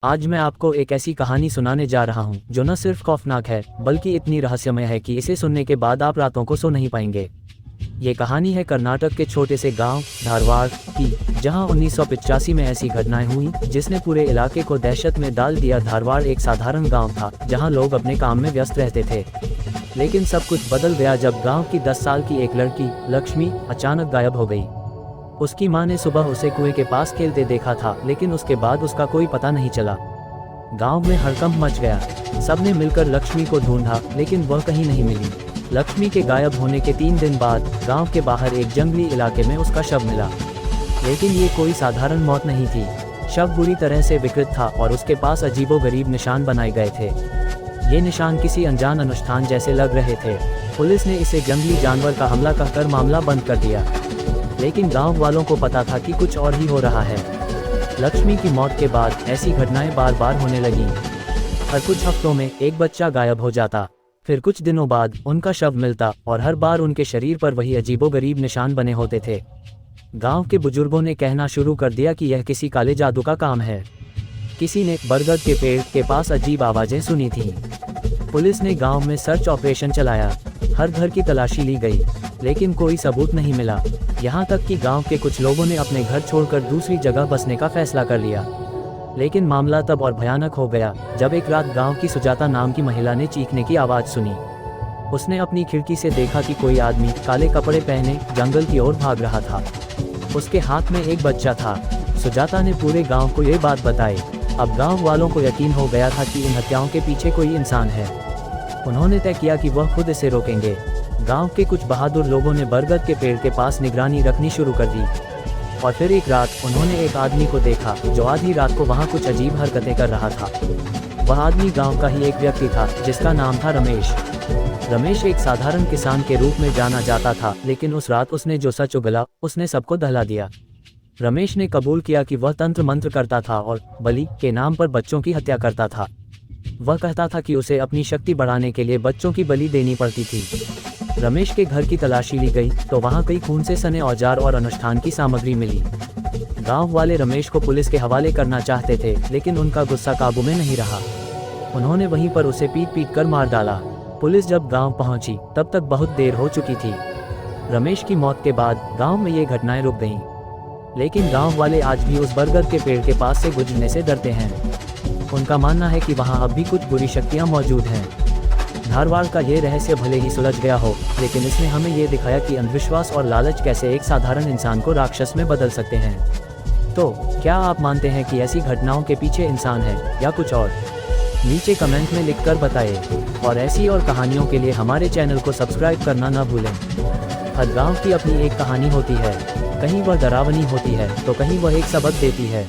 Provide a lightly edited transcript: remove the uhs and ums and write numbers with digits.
आज मैं आपको एक ऐसी कहानी सुनाने जा रहा हूँ जो न सिर्फ खौफनाक है बल्कि इतनी रहस्यमय है कि इसे सुनने के बाद आप रातों को सो नहीं पाएंगे। ये कहानी है कर्नाटक के छोटे से गांव धारवाड़ की, जहां 1985 में ऐसी घटनाएं हुई जिसने पूरे इलाके को दहशत में डाल दिया। धारवाड़ एक साधारण गांव था जहां लोग अपने काम में व्यस्त रहते थे, लेकिन सब कुछ बदल गया जब गांव की 10 साल की एक लड़की लक्ष्मी अचानक गायब हो गई। उसकी मां ने सुबह उसे कुएं के पास खेलते देखा था, लेकिन उसके बाद उसका कोई पता नहीं चला। गांव में हड़कंप मच गया। सबने मिलकर लक्ष्मी को ढूंढा, लेकिन वह कहीं नहीं मिली। लक्ष्मी के गायब होने के 3 दिन बाद गांव के बाहर एक जंगली इलाके में उसका शव मिला, लेकिन ये कोई साधारण मौत नहीं थी। शव बुरी तरह से विकृत था और उसके पास अजीबोगरीब निशान बनाए गए थे। ये निशान किसी अनजान अनुष्ठान जैसे लग रहे थे। पुलिस ने इसे जंगली जानवर का हमला कहकर मामला बंद कर दिया, लेकिन गांव वालों को पता था कि कुछ और ही हो रहा है। लक्ष्मी की मौत के बाद ऐसी घटनाएं बार बार होने लगीं। हर कुछ हफ्तों में एक बच्चा गायब हो जाता, फिर कुछ दिनों बाद उनका शव मिलता और हर बार उनके शरीर पर वही अजीबोगरीब निशान बने होते थे। गांव के बुजुर्गों ने कहना शुरू कर दिया कि यह किसी काले जादू का काम है। किसी ने बरगद के पेड़ के पास अजीब आवाजें सुनी थीं। पुलिस ने गांव में सर्च ऑपरेशन चलाया। हर घर की तलाशी ली गई, लेकिन कोई सबूत नहीं मिला। यहाँ तक कि गांव के कुछ लोगों ने अपने घर छोड़कर दूसरी जगह बसने का फैसला कर लिया। लेकिन मामला तब और भयानक हो गया जब एक रात गांव की सुजाता नाम की महिला ने चीखने की आवाज़ सुनी। उसने अपनी खिड़की से देखा कि कोई आदमी काले कपड़े पहने जंगल की ओर भाग रहा था। उसके हाथ में एक बच्चा था। सुजाता ने पूरे गाँव को ये बात बताई। अब गाँव वालों को यकीन हो गया था कि इन हत्याओं के पीछे कोई इंसान है। उन्होंने तय किया कि वह खुद इसे रोकेंगे। गांव के कुछ बहादुर लोगों ने बरगद के पेड़ के पास निगरानी रखनी शुरू कर दी, और फिर एक रात उन्होंने एक आदमी को देखा जो आधी रात को वहां कुछ अजीब हरकतें कर रहा था। वह आदमी गांव का ही एक व्यक्ति था जिसका नाम था रमेश। रमेश एक साधारण किसान के रूप में जाना जाता था, लेकिन उस रात उसने जो सच उगला उसने सबको दहला दिया। रमेश ने कबूल किया कि वह तंत्र मंत्र करता था और बलि के नाम पर बच्चों की हत्या करता था। वह कहता था कि उसे अपनी शक्ति बढ़ाने के लिए बच्चों की बलि देनी पड़ती थी। रमेश के घर की तलाशी ली गई तो वहां कई खून से सने औजार और अनुष्ठान की सामग्री मिली। गांव वाले रमेश को पुलिस के हवाले करना चाहते थे, लेकिन उनका गुस्सा काबू में नहीं रहा। उन्होंने वहीं पर उसे पीट पीट कर मार डाला। पुलिस जब गांव पहुंची तब तक बहुत देर हो चुकी थी। रमेश की मौत के बाद गांव में ये घटनाएं रुक गईं, लेकिन गांव वाले आज भी उस बरगद के पेड़ के पास से गुजरने से डरते हैं। उनका मानना है कि वहां अब भी कुछ बुरी शक्तियां मौजूद हैं। धारवाड़ का ये रहस्य भले ही सुलझ गया हो, लेकिन इसने हमें ये दिखाया कि अंधविश्वास और लालच कैसे एक साधारण इंसान को राक्षस में बदल सकते हैं। तो क्या आप मानते हैं कि ऐसी घटनाओं के पीछे इंसान है या कुछ और? नीचे कमेंट में लिखकर बताएं। और ऐसी और कहानियों के लिए हमारे चैनल को सब्सक्राइब करना ना भूलें। हर गाँव की अपनी एक कहानी होती है। कहीं वह डरावनी होती है तो कहीं वह एक सबक देती है।